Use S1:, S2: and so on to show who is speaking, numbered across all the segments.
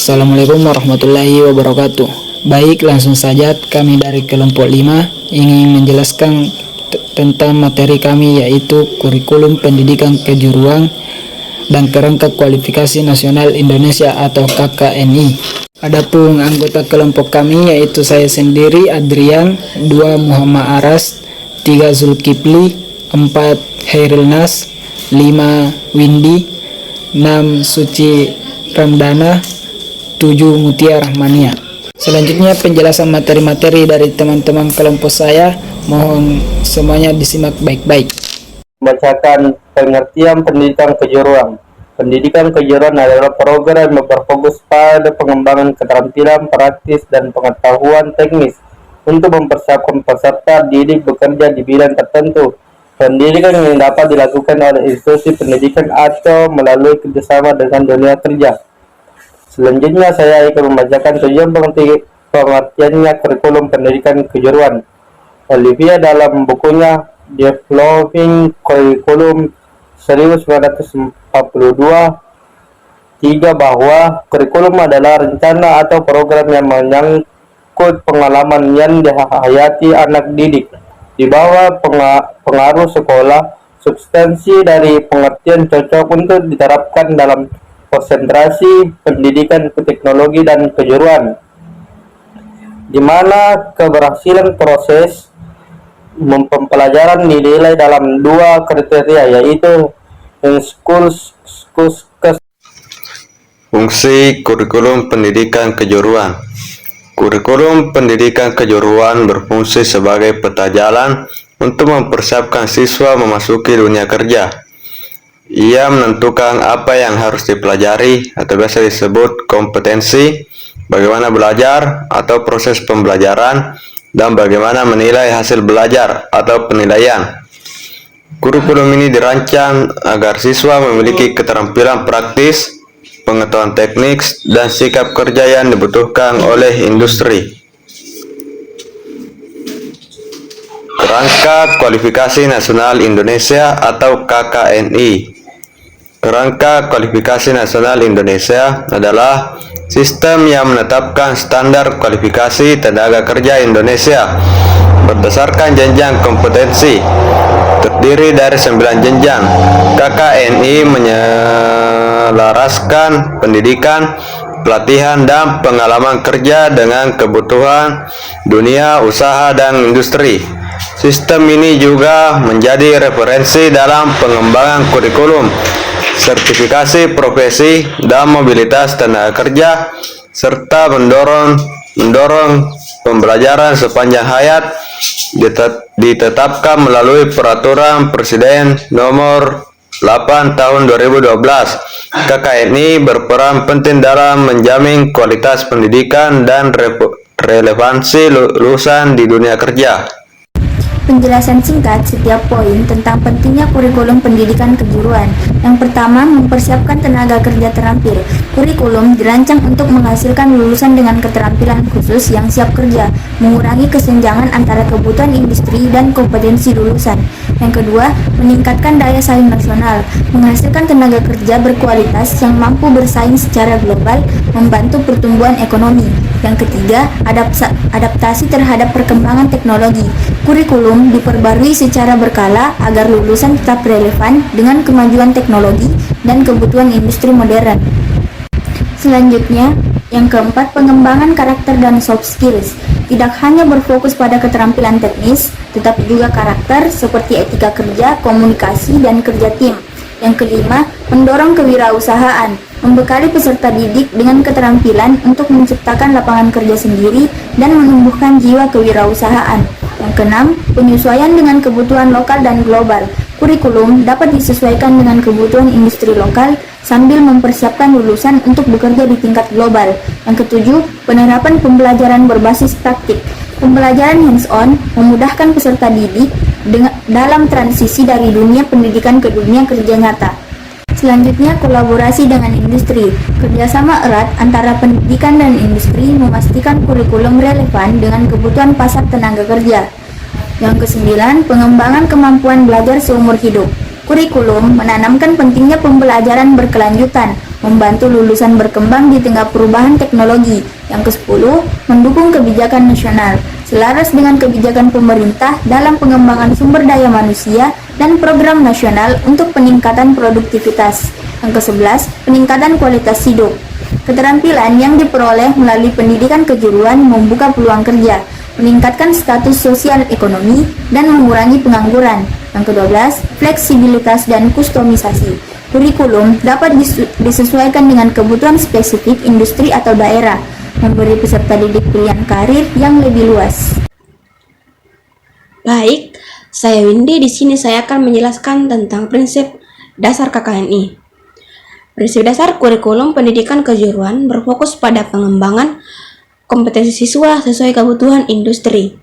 S1: Assalamualaikum warahmatullahi wabarakatuh. Baik, langsung saja kami dari kelompok 5 ingin menjelaskan tentang materi kami, yaitu kurikulum pendidikan kejuruan dan kerangka kualifikasi nasional Indonesia atau KKNI. Adapun anggota kelompok kami yaitu saya sendiri Adrian, 2 Muhammad Aras, 3 Zulkifli, 4 Khairil Nas, 5 Windy, 6 Suci Ramdana, 7 Mutia Rahmania. Selanjutnya penjelasan materi-materi dari teman-teman kelompok saya, mohon semuanya disimak baik-baik.
S2: Membacakan pengertian pendidikan kejuruan. Pendidikan kejuruan adalah program yang berfokus pada pengembangan keterampilan praktis dan pengetahuan teknis untuk mempersiapkan peserta didik bekerja di bidang tertentu. Pendidikan yang dapat dilakukan oleh institusi pendidikan atau melalui kerjasama dengan dunia kerja. Selanjutnya saya akan membacakan tujuan pengertiannya kurikulum pendidikan kejuruan. Olivia dalam bukunya Developing Curriculum 1942 bahwa kurikulum adalah rencana atau program yang menyangkut pengalaman yang dihayati anak didik di bawah pengaruh sekolah. Substansi dari pengertian cocok untuk diterapkan dalam konsentrasi pendidikan teknologi dan kejuruan, di mana keberhasilan proses pembelajaran dinilai dalam 2 kriteria, yaitu
S3: fungsi kurikulum pendidikan kejuruan. Kurikulum pendidikan kejuruan berfungsi sebagai peta jalan untuk mempersiapkan siswa memasuki dunia kerja. Ia menentukan apa yang harus dipelajari atau biasa disebut kompetensi, bagaimana belajar atau proses pembelajaran, dan bagaimana menilai hasil belajar atau penilaian. Kurikulum ini dirancang agar siswa memiliki keterampilan praktis, pengetahuan teknis, dan sikap kerja yang dibutuhkan oleh industri. Kerangka Kualifikasi Nasional Indonesia atau KKNI. Kerangka Kualifikasi Nasional Indonesia adalah sistem yang menetapkan standar kualifikasi tenaga kerja Indonesia berdasarkan jenjang kompetensi. Terdiri dari 9 jenjang. KKNI menyelaraskan pendidikan, pelatihan, dan pengalaman kerja dengan kebutuhan dunia usaha dan industri. Sistem ini juga menjadi referensi dalam pengembangan kurikulum, sertifikasi profesi, dan mobilitas tenaga kerja, serta mendorong pembelajaran sepanjang hayat. Ditetapkan melalui Peraturan Presiden Nomor 8 Tahun 2012. KKNI berperan penting dalam menjamin kualitas pendidikan dan relevansi lulusan di dunia kerja.
S4: Penjelasan singkat setiap poin tentang pentingnya kurikulum pendidikan kejuruan. Yang pertama, mempersiapkan tenaga kerja terampil. Kurikulum dirancang untuk menghasilkan lulusan dengan keterampilan khusus yang siap kerja, mengurangi kesenjangan antara kebutuhan industri dan kompetensi lulusan. Yang kedua, meningkatkan daya saing nasional, menghasilkan tenaga kerja berkualitas yang mampu bersaing secara global, membantu pertumbuhan ekonomi. Yang ketiga, adaptasi terhadap perkembangan teknologi. Kurikulum diperbarui secara berkala agar lulusan tetap relevan dengan kemajuan teknologi dan kebutuhan industri modern. Selanjutnya, yang keempat, pengembangan karakter dan soft skills. Tidak hanya berfokus pada keterampilan teknis, tetapi juga karakter seperti etika kerja, komunikasi, dan kerja tim. Yang kelima, mendorong kewirausahaan, membekali peserta didik dengan keterampilan untuk menciptakan lapangan kerja sendiri dan menumbuhkan jiwa kewirausahaan. Yang keenam, penyesuaian dengan kebutuhan lokal dan global. Kurikulum dapat disesuaikan dengan kebutuhan industri lokal sambil mempersiapkan lulusan untuk bekerja di tingkat global. Yang ketujuh, penerapan pembelajaran berbasis praktik. Pembelajaran hands-on memudahkan peserta didik dalam transisi dari dunia pendidikan ke dunia kerja nyata. Selanjutnya, kolaborasi dengan industri. Kerjasama erat antara pendidikan dan industri memastikan kurikulum relevan dengan kebutuhan pasar tenaga kerja. Yang kesembilan, pengembangan kemampuan belajar seumur hidup. Kurikulum menanamkan pentingnya pembelajaran berkelanjutan, membantu lulusan berkembang di tengah perubahan teknologi. Yang ke-10, mendukung kebijakan nasional, selaras dengan kebijakan pemerintah dalam pengembangan sumber daya manusia dan program nasional untuk peningkatan produktivitas. Yang ke-11, peningkatan kualitas hidup. Keterampilan yang diperoleh melalui pendidikan kejuruan membuka peluang kerja, meningkatkan status sosial ekonomi, dan mengurangi pengangguran. Yang ke-12, fleksibilitas dan kustomisasi. Kurikulum dapat disesuaikan dengan kebutuhan spesifik industri atau daerah, memberi peserta didik pilihan karir yang lebih luas.
S5: Baik, saya Windy. Di sini saya akan menjelaskan tentang prinsip dasar KKNI. Prinsip dasar kurikulum pendidikan kejuruan berfokus pada pengembangan kompetensi siswa sesuai kebutuhan industri.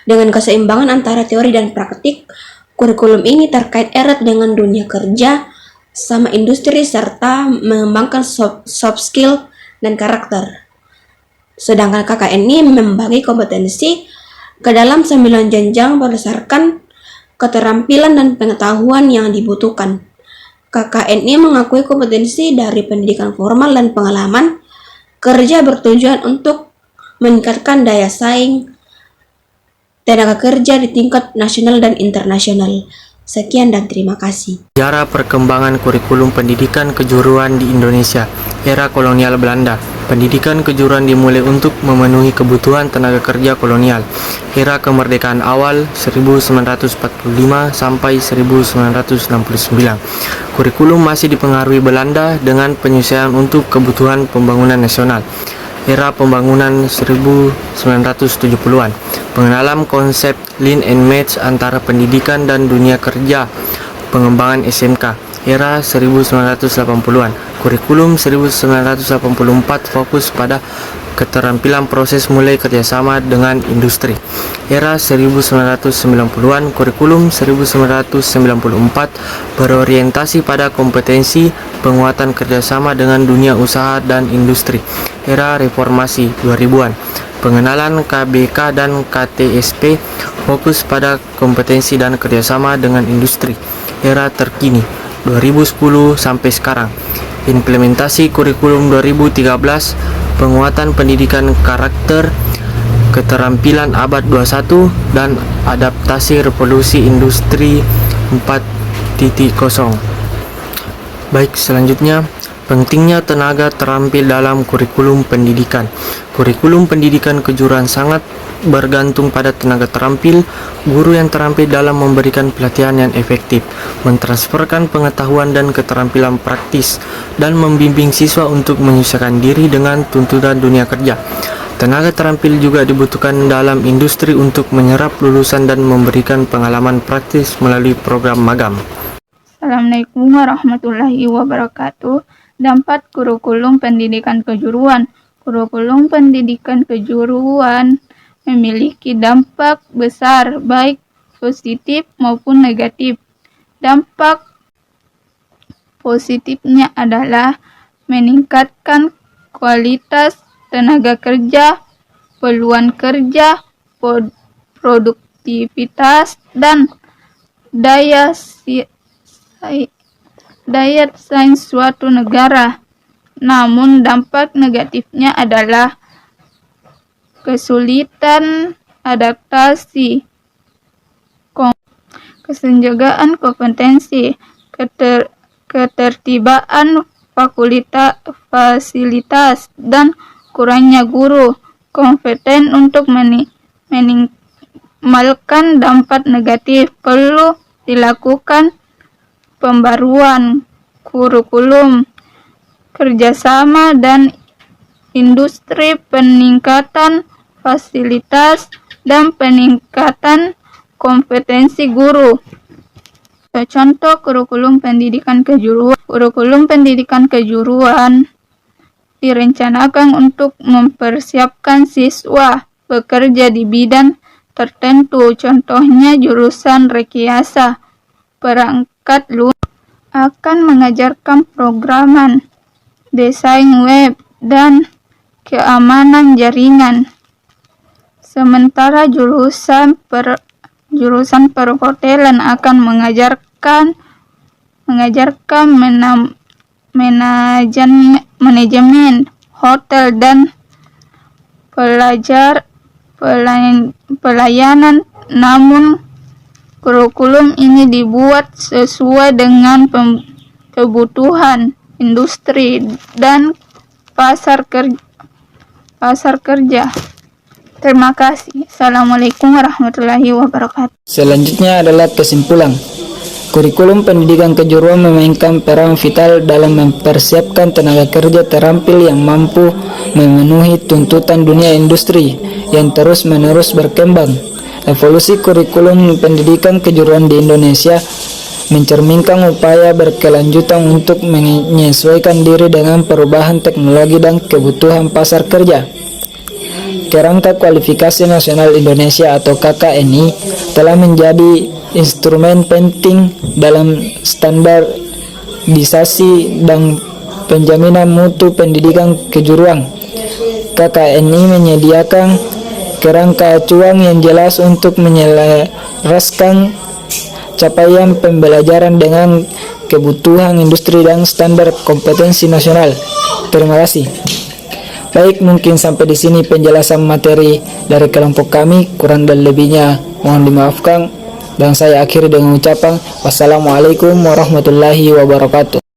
S5: Dengan keseimbangan antara teori dan praktik, kurikulum ini terkait erat dengan dunia kerja sama industri serta mengembangkan soft skill dan karakter. Sedangkan KKNI membagi kompetensi ke dalam 9 jenjang berdasarkan keterampilan dan pengetahuan yang dibutuhkan. KKNI mengakui kompetensi dari pendidikan formal dan pengalaman kerja bertujuan untuk meningkatkan daya saing tenaga kerja di tingkat nasional dan internasional. Sekian dan terima kasih.
S6: Sejarah perkembangan kurikulum pendidikan kejuruan di Indonesia. Era kolonial Belanda. Pendidikan kejuruan dimulai untuk memenuhi kebutuhan tenaga kerja kolonial. Era kemerdekaan awal 1945 sampai 1969. Kurikulum masih dipengaruhi Belanda dengan penyesuaian untuk kebutuhan pembangunan nasional. Era pembangunan 1970-an. Pengenalan konsep lean and match antara pendidikan dan dunia kerja. Pengembangan SMK. Era 1980-an. Kurikulum 1984 fokus pada keterampilan proses mulai kerjasama dengan industri. Era 1990-an. Kurikulum 1994 berorientasi pada kompetensi penguatan kerjasama dengan dunia usaha dan industri. Era reformasi 2000-an. Pengenalan KBK dan KTSP fokus pada kompetensi dan kerjasama dengan industri. Era terkini 2010 sampai sekarang. Implementasi kurikulum 2013, penguatan pendidikan karakter, keterampilan abad 21, dan adaptasi revolusi industri 4.0. Baik, selanjutnya pentingnya tenaga terampil dalam kurikulum pendidikan. Kurikulum pendidikan kejuruan sangat bergantung pada tenaga terampil, guru yang terampil dalam memberikan pelatihan yang efektif, mentransferkan pengetahuan dan keterampilan praktis, dan membimbing siswa untuk menyesuaikan diri dengan tuntutan dunia kerja. Tenaga terampil juga dibutuhkan dalam industri untuk menyerap lulusan dan memberikan pengalaman praktis melalui program magang.
S7: Assalamualaikum warahmatullahi wabarakatuh. Dampak kurikulum pendidikan kejuruan. Kurikulum pendidikan kejuruan memiliki dampak besar, baik positif maupun negatif. Dampak positifnya adalah meningkatkan kualitas tenaga kerja, peluang kerja, produktivitas, dan daya saing suatu negara. Namun dampak negatifnya adalah kesulitan adaptasi, kesenjangan kompetensi, ketertibaan fasilitas, dan kurangnya guru kompeten untuk minimalkan dampak negatif. Perlu dilakukan pembaruan kurikulum, kerjasama dan industri, peningkatan fasilitas, dan peningkatan kompetensi guru. Contoh kurikulum pendidikan kejuruan. Kurikulum pendidikan kejuruan direncanakan untuk mempersiapkan siswa bekerja di bidang tertentu. Contohnya jurusan rekayasa perangkat lunak akan mengajarkan programan, desain web, dan keamanan jaringan. Sementara jurusan perhotelan akan mengajarkan mengajarkan manajemen hotel dan pelayanan, namun kurikulum ini dibuat sesuai dengan kebutuhan industri dan pasar kerja. Terima kasih. Assalamualaikum warahmatullahi wabarakatuh.
S1: Selanjutnya adalah kesimpulan. Kurikulum pendidikan kejuruan memainkan peran vital dalam mempersiapkan tenaga kerja terampil yang mampu memenuhi tuntutan dunia industri yang terus-menerus berkembang. Evolusi kurikulum pendidikan kejuruan di Indonesia mencerminkan upaya berkelanjutan untuk menyesuaikan diri dengan perubahan teknologi dan kebutuhan pasar kerja. Kerangka Kualifikasi Nasional Indonesia atau KKNI telah menjadi instrumen penting dalam standarisasi dan penjaminan mutu pendidikan kejuruan. KKNI menyediakan kerangka acuan yang jelas untuk menyelaraskan capaian pembelajaran dengan kebutuhan industri dan standar kompetensi nasional. Terima kasih. Baik, mungkin sampai di sini penjelasan materi dari kelompok kami. Kurang dan lebihnya mohon dimaafkan. Dan saya akhiri dengan ucapan wassalamualaikum warahmatullahi wabarakatuh.